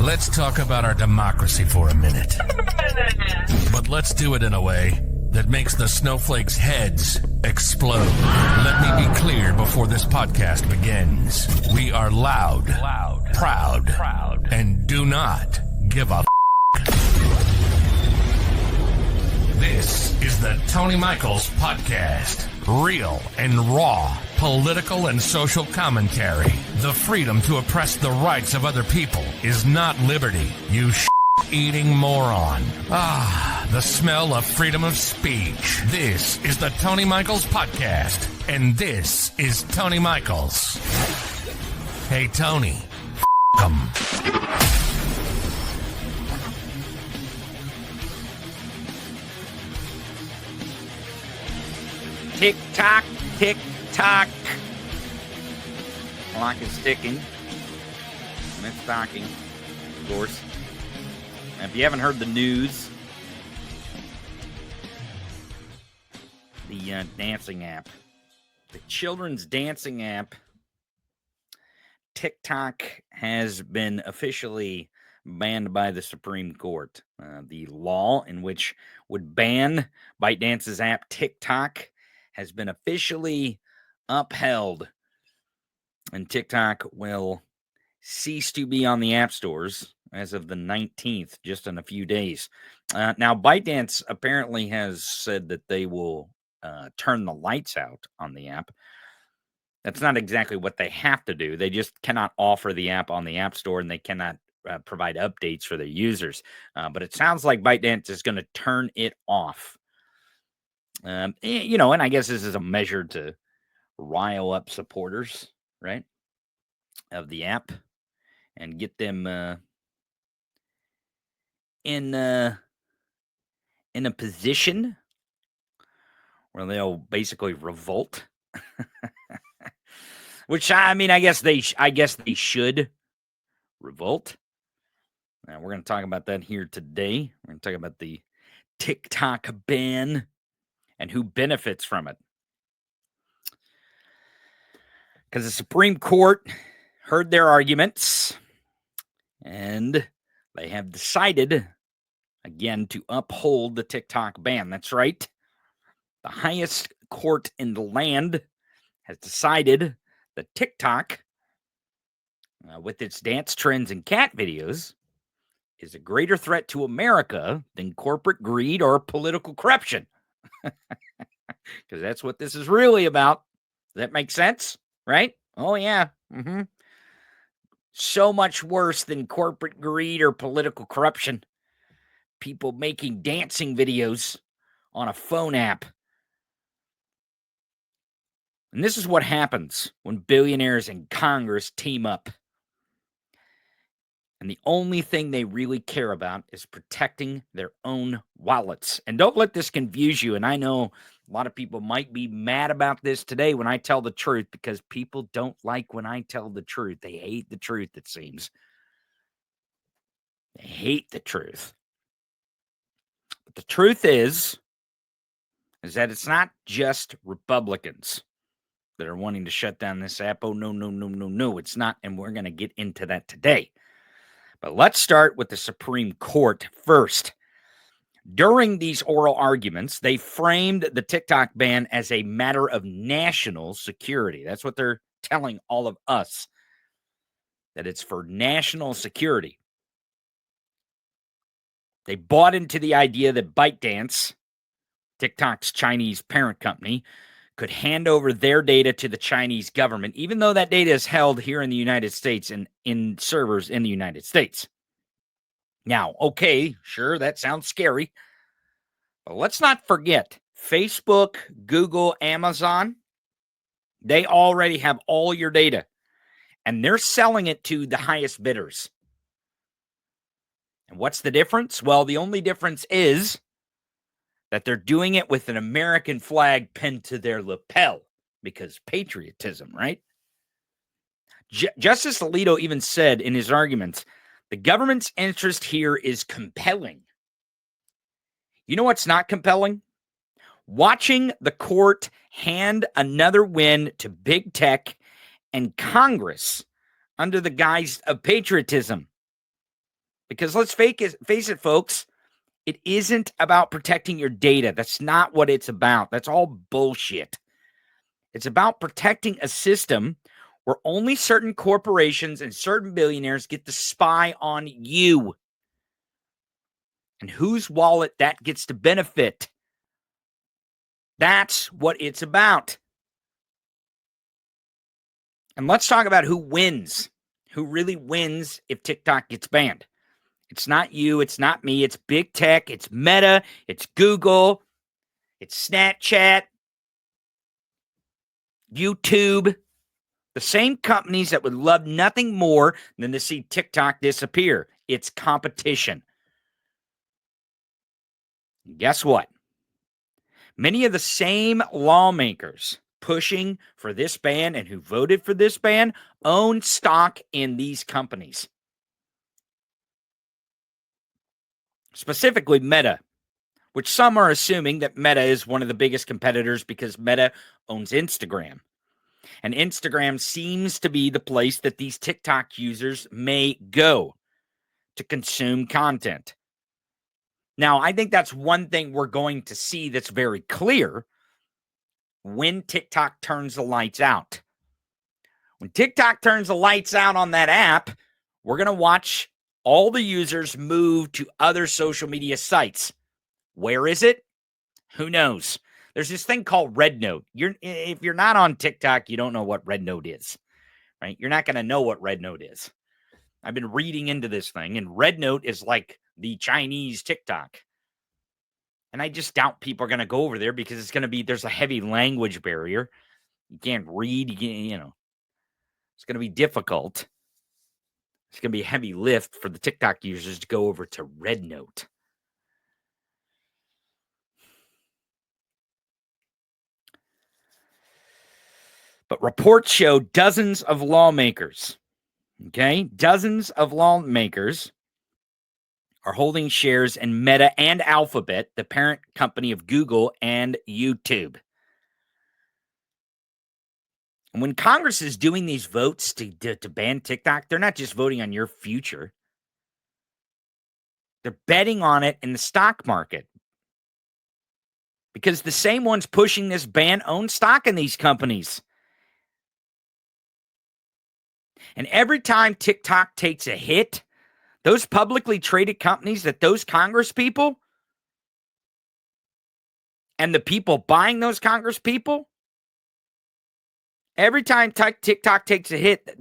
Let's talk about our democracy for a minute. But let's do it in a way that makes the snowflakes' heads explode. Let me be clear before this podcast begins. We are loud, proud, and do not give a This is the Tony Michaels Podcast. Real and raw political and social commentary. The freedom to oppress the rights of other people is not liberty, you eating moron. The smell of freedom of speech. This is the Tony Michaels Podcast, and this is Tony Michaels. Hey, Tony, him. Tick tock, tick tock. Clock is ticking. And it's talking, of course. And if you haven't heard the news, the dancing app, the children's dancing app, TikTok, has been officially banned by the Supreme Court. The law in which would ban ByteDance's app TikTok has been officially upheld, and TikTok will cease to be on the app stores as of the 19th, just in a few days. Now, ByteDance apparently has said that they will turn the lights out on the app. That's not exactly what they have to do. They just cannot offer the app on the app store, and they cannot provide updates for their users. But it sounds like ByteDance is going to turn it off. And I guess this is a measure to rile up supporters, right, of the app and get them in a position where they'll basically revolt. Which, I mean, I guess they should revolt. We're going to talk about that here today. We're going to talk about the TikTok ban and who benefits from it. Because the Supreme Court heard their arguments, and they have decided, again, to uphold the TikTok ban. That's right. The highest court in the land has decided that TikTok, with its dance trends and cat videos, is a greater threat to America than corporate greed or political corruption. Because that's what this is really about. Does that make sense? Right? Oh, yeah. So much worse than corporate greed or political corruption. People making dancing videos on a phone app. And this is what happens when billionaires in Congress team up. And the only thing they really care about is protecting their own wallets. And don't let this confuse you. And I know a lot of people might be mad about this today when I tell the truth, because people don't like when I tell the truth. They hate the truth, it seems. They hate the truth. But the truth is that it's not just Republicans that are wanting to shut down this app. Oh, no, it's not. And we're going to get into that today. But let's start with the Supreme Court first. During these oral arguments, they framed the TikTok ban as a matter of national security. That's what they're telling all of us, that it's for national security. They bought into the idea that ByteDance, TikTok's Chinese parent company, could hand over their data to the Chinese government, even though that data is held here in the United States and in servers in the United States. Now, okay, sure, that sounds scary. But let's not forget, Facebook, Google, Amazon, they already have all your data. And they're selling it to the highest bidders. And what's the difference? Well, the only difference is that they're doing it with an American flag pinned to their lapel, because patriotism, right? Justice Alito even said in his arguments, the government's interest here is compelling. You know what's not compelling? Watching the court hand another win to big tech and Congress under the guise of patriotism. Because let's face it, folks, it isn't about protecting your data. That's not what it's about. That's all bullshit. It's about protecting a system where only certain corporations and certain billionaires get to spy on you. And whose wallet that gets to benefit. That's what it's about. And let's talk about who wins. Who really wins if TikTok gets banned. It's not you. It's not me. It's big tech. It's Meta. It's Google. It's Snapchat. YouTube. The same companies that would love nothing more than to see TikTok disappear. It's competition. Guess what? Many of the same lawmakers pushing for this ban and who voted for this ban own stock in these companies. Specifically Meta, which some are assuming that Meta is one of the biggest competitors because Meta owns Instagram. And Instagram seems to be the place that these TikTok users may go to consume content. Now, I think that's one thing we're going to see that's very clear when TikTok turns the lights out. When TikTok turns the lights out on that app, we're going to watch all the users move to other social media sites. Where is it? Who knows? There's this thing called Red Note. If you're not on TikTok, you don't know what Red Note is, right? You're not going to know what Red Note is. I've been reading into this thing, and Red Note is like the Chinese TikTok. And I just doubt people are going to go over there because there's a heavy language barrier. You can't read, it's going to be difficult. It's going to be a heavy lift for the TikTok users to go over to Red Note. But reports show dozens of lawmakers, dozens of lawmakers are holding shares in Meta and Alphabet, the parent company of Google and YouTube. And when Congress is doing these votes to ban TikTok, they're not just voting on your future. They're betting on it in the stock market. Because the same ones pushing this ban own stock in these companies. And every time TikTok takes a hit, those publicly traded companies that those Congress people and the people buying those Congress people, every time TikTok takes a hit,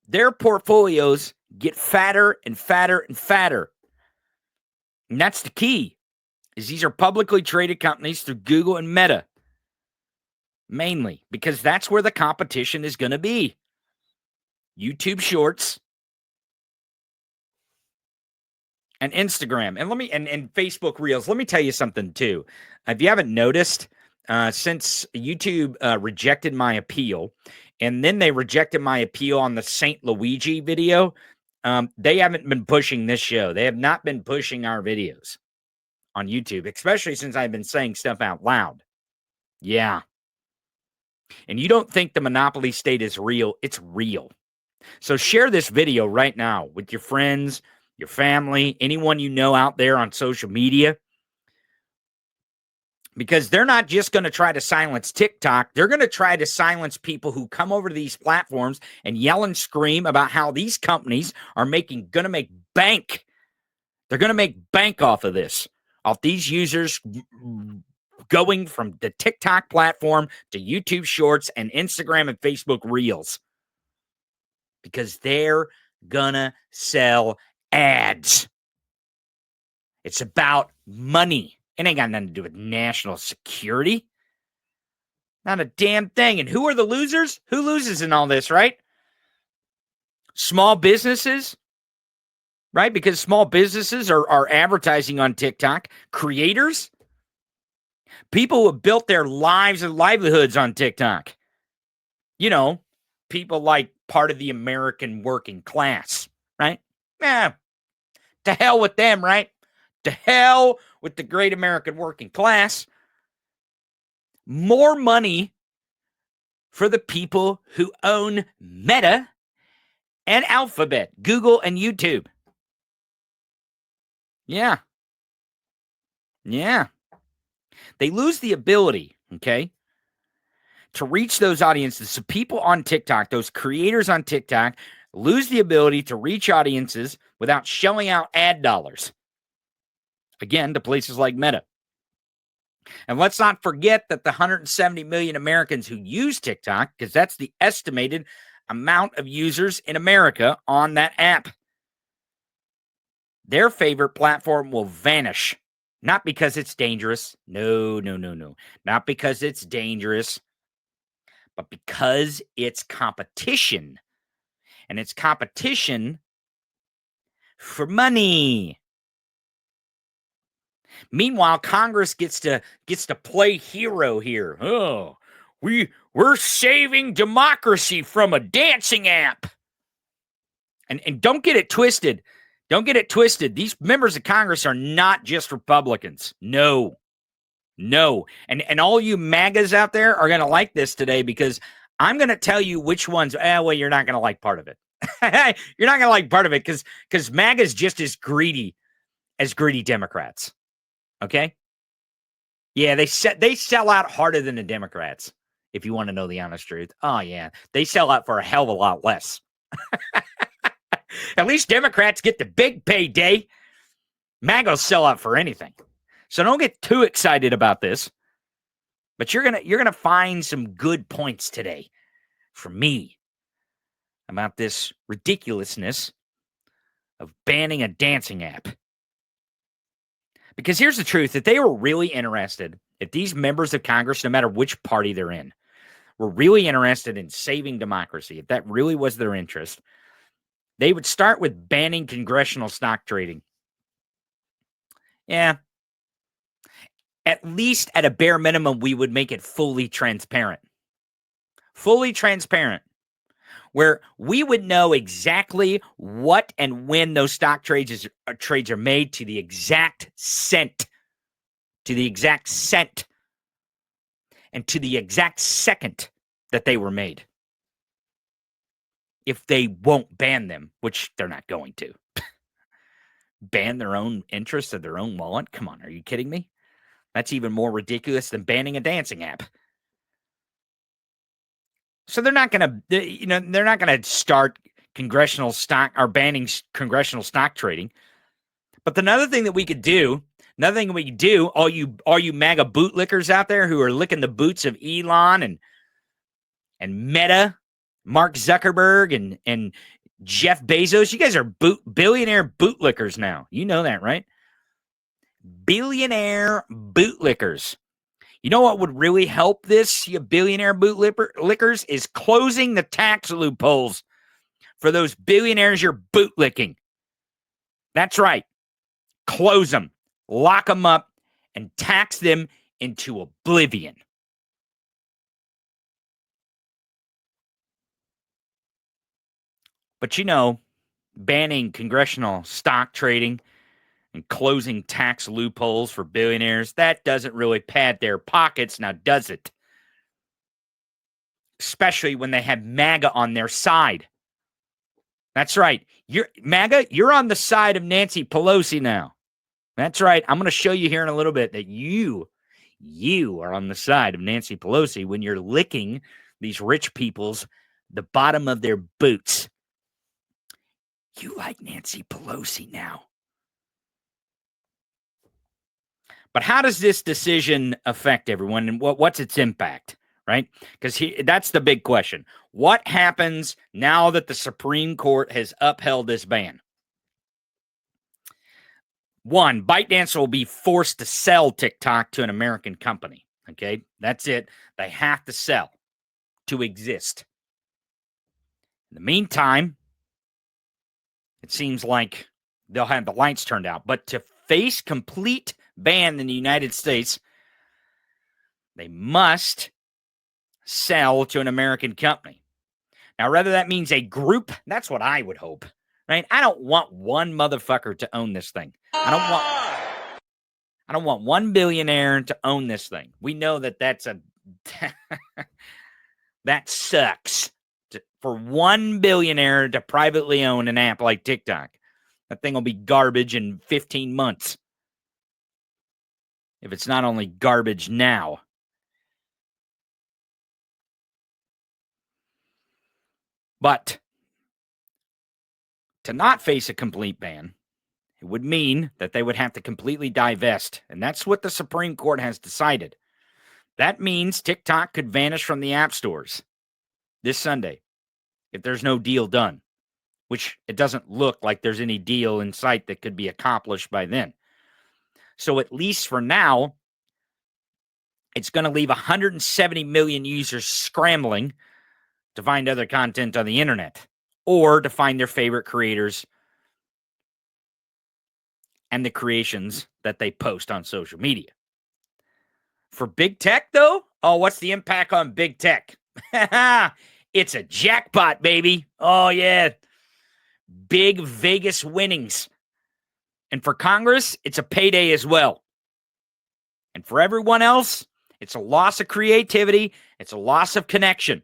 their portfolios get fatter and fatter and fatter. And that's the key, is these are publicly traded companies through Google and Meta. Mainly, because that's where the competition is going to be. YouTube Shorts and Instagram and Facebook Reels. Let me tell you something too. If you haven't noticed, since YouTube rejected my appeal, and then they rejected my appeal on the St. Luigi video, they haven't been pushing this show. They have not been pushing our videos on YouTube, especially since I've been saying stuff out loud. Yeah. And you don't think the monopoly state is real. It's real. So share this video right now with your friends, your family, anyone you know out there on social media. Because they're not just going to try to silence TikTok. They're going to try to silence people who come over to these platforms and yell and scream about how these companies are going to make bank. They're going to make bank off of this, off these users going from the TikTok platform to YouTube Shorts and Instagram and Facebook Reels. Because they're gonna sell ads. It's about money. It ain't got nothing to do with national security. Not a damn thing. And who are the losers? Who loses in all this, right? Small businesses, right? Because small businesses are advertising on TikTok. Creators, people who have built their lives and livelihoods on TikTok. People like part of the American working class, right? To hell with them, right? To hell with the great American working class. More money for the people who own Meta and Alphabet, Google and YouTube. Yeah. Yeah. They lose the ability, okay, to reach those audiences. So people on TikTok, those creators on TikTok, lose the ability to reach audiences without shelling out ad dollars. Again, to places like Meta. And let's not forget that the 170 million Americans who use TikTok, because that's the estimated amount of users in America on that app, their favorite platform will vanish. Not because it's dangerous. No. Not because it's dangerous, but because it's competition. And it's competition for money. Meanwhile, Congress gets to play hero here. Oh, we're saving democracy from a dancing app. And don't get it twisted. Don't get it twisted. These members of Congress are not just Republicans. No. And all you MAGAs out there are going to like this today, because I'm going to tell you which ones. Well, you're not going to like part of it. You're not going to like part of it because MAGA is just as greedy Democrats. Okay? Yeah, they sell out harder than the Democrats, if you want to know the honest truth. Oh, yeah. They sell out for a hell of a lot less. At least Democrats get the big payday. MAGAs sell out for anything. So don't get too excited about this. But you're gonna find some good points today from me about this ridiculousness of banning a dancing app. Because here's the truth, if they were really interested, if these members of Congress, no matter which party they're in, were really interested in saving democracy, if that really was their interest, they would start with banning congressional stock trading. Yeah. At least at a bare minimum, we would make it fully transparent. Fully transparent. Where we would know exactly what and when those stock trades are made to the exact cent. To the exact cent. And to the exact second that they were made. If they won't ban them, which they're not going to. Ban their own interests of their own wallet? Come on, are you kidding me? That's even more ridiculous than banning a dancing app. So they're not going to start congressional stock or banning congressional stock trading. But another thing we could do, all you MAGA bootlickers out there who are licking the boots of Elon and Meta, Mark Zuckerberg and Jeff Bezos, you guys are billionaire bootlickers now. You know that, right? Billionaire bootlickers. You know what would really help this, you billionaire bootlickers, is closing the tax loopholes for those billionaires you're bootlicking. That's right. Close them, lock them up, and tax them into oblivion. But banning congressional stock trading and closing tax loopholes for billionaires, that doesn't really pad their pockets, now does it? Especially when they have MAGA on their side. That's right. MAGA, you're on the side of Nancy Pelosi now. That's right. I'm going to show you here in a little bit that you are on the side of Nancy Pelosi when you're licking these rich people's the bottom of their boots. You like Nancy Pelosi now. But how does this decision affect everyone, and what's its impact, right? Because that's the big question. What happens now that the Supreme Court has upheld this ban? One, ByteDance will be forced to sell TikTok to an American company. Okay, that's it. They have to sell to exist. In the meantime, it seems like they'll have the lights turned out. But to face complete ban in the United States, they must sell to an American company. Now, whether that means a group, that's what I would hope, right? I don't want one motherfucker to own this thing. I don't want one billionaire to own this thing. We know that that sucks for one billionaire to privately own an app like TikTok. That thing will be garbage in 15 months. If it's not only garbage now. But to not face a complete ban, it would mean that they would have to completely divest. And that's what the Supreme Court has decided. That means TikTok could vanish from the app stores this Sunday if there's no deal done, which it doesn't look like there's any deal in sight that could be accomplished by then. So at least for now, it's going to leave 170 million users scrambling to find other content on the internet or to find their favorite creators and the creations that they post on social media. For big tech, though, what's the impact on big tech? It's a jackpot, baby. Oh, yeah. Big Vegas winnings. And for Congress, it's a payday as well. And for everyone else, it's a loss of creativity. It's a loss of connection.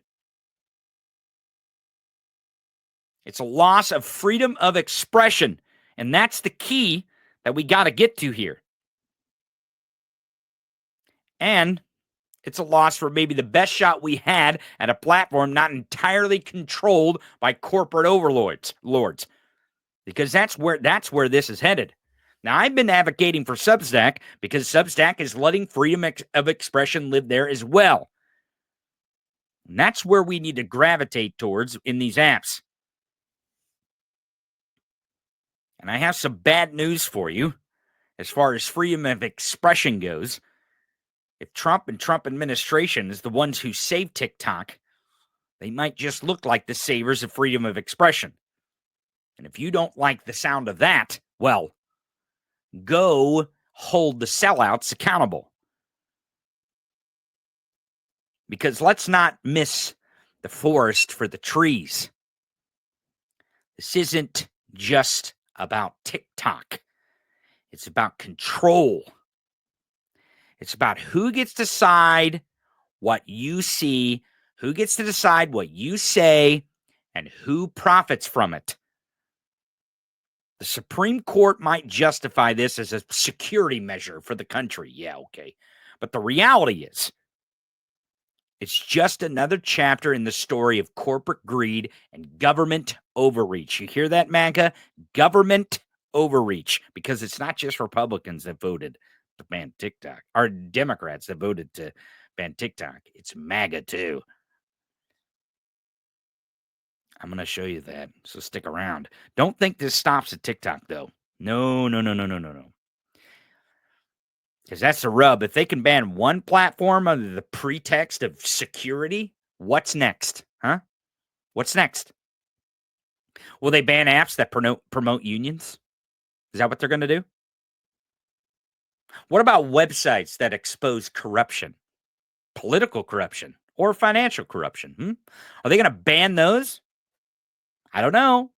It's a loss of freedom of expression. And that's the key that we got to get to here. And it's a loss for maybe the best shot we had at a platform not entirely controlled by corporate overlords, because that's where this is headed. Now, I've been advocating for Substack because Substack is letting freedom of expression live there as well. And that's where we need to gravitate towards in these apps. And I have some bad news for you as far as freedom of expression goes. If Trump and Trump administration is the ones who saved TikTok, they might just look like the savers of freedom of expression. And if you don't like the sound of that, well, go hold the sellouts accountable. Because let's not miss the forest for the trees. This isn't just about TikTok. It's about control. It's about who gets to decide what you see, who gets to decide what you say, and who profits from it. The Supreme Court might justify this as a security measure for the country. Yeah, okay. But the reality is, it's just another chapter in the story of corporate greed and government overreach. You hear that, MAGA? Government overreach. Because it's not just Republicans that voted to ban TikTok, or Democrats that voted to ban TikTok. It's MAGA too. I'm going to show you that, so stick around. Don't think this stops at TikTok, though. No. Because that's the rub. If they can ban one platform under the pretext of security, what's next? Huh? What's next? Will they ban apps that promote unions? Is that what they're going to do? What about websites that expose corruption, political corruption, or financial corruption? Are they going to ban those? I don't know.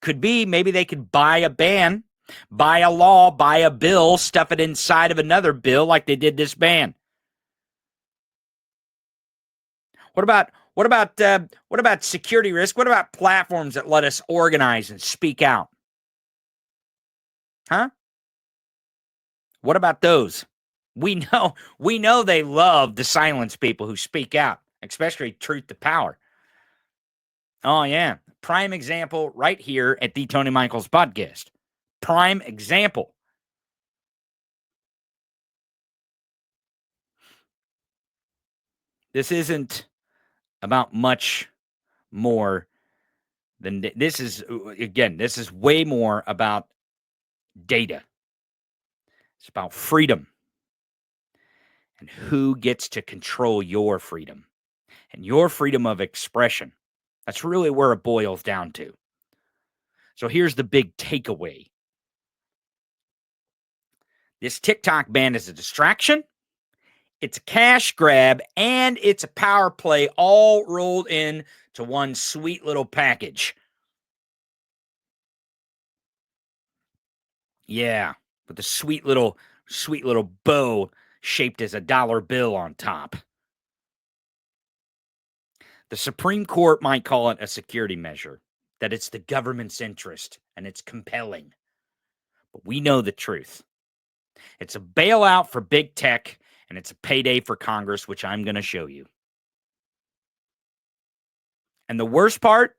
Could be. Maybe they could buy a ban, buy a law, buy a bill, stuff it inside of another bill like they did this ban. What about security risk? What about platforms that let us organize and speak out? Huh? What about those? We know they love to silence people who speak out, especially truth to power. Oh, yeah. Prime example right here at the Tony Michaels podcast. Prime example. This isn't about much more than this is. Again, this is way more about data. It's about freedom and who gets to control your freedom and your freedom of expression. That's really where it boils down to. So here's the big takeaway. This TikTok ban is a distraction, it's a cash grab, and it's a power play all rolled in to one sweet little package. Yeah, with a sweet little bow shaped as a dollar bill on top. The Supreme Court might call it a security measure, that it's the government's interest and it's compelling. But we know the truth. It's a bailout for big tech, and it's a payday for Congress, which I'm going to show you. And the worst part,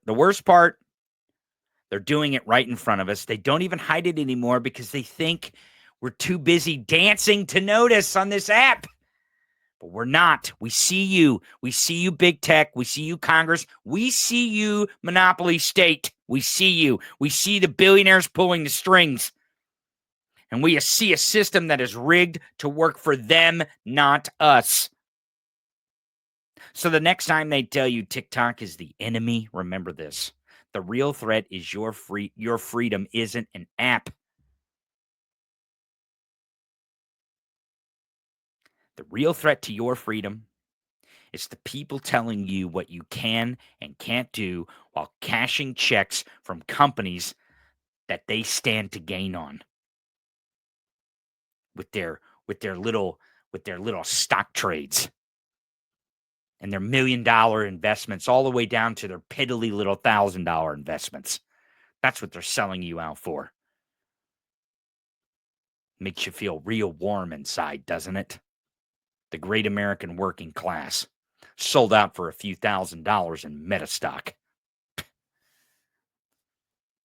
they're doing it right in front of us. They don't even hide it anymore because they think we're too busy dancing to notice on this app. But we're not. We see you. We see you, big tech. We see you, Congress. We see you, monopoly state. We see you. We see the billionaires pulling the strings. And we see a system that is rigged to work for them, not us. So the next time they tell you TikTok is the enemy, remember this. The real threat is your freedom isn't an app. The real threat to your freedom is the people telling you what you can and can't do while cashing checks from companies that they stand to gain on with their little stock trades and their $1 million investments all the way down to their piddly little $1,000 investments. That's what they're selling you out for. Makes you feel real warm inside, doesn't it? The great American working class sold out for a few $1,000s in meta stock.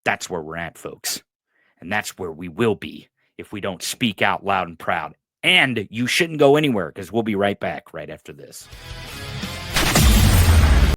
That's where we're at, folks. And that's where we will be if we don't speak out loud and proud. And you shouldn't go anywhere because we'll be right back right after this.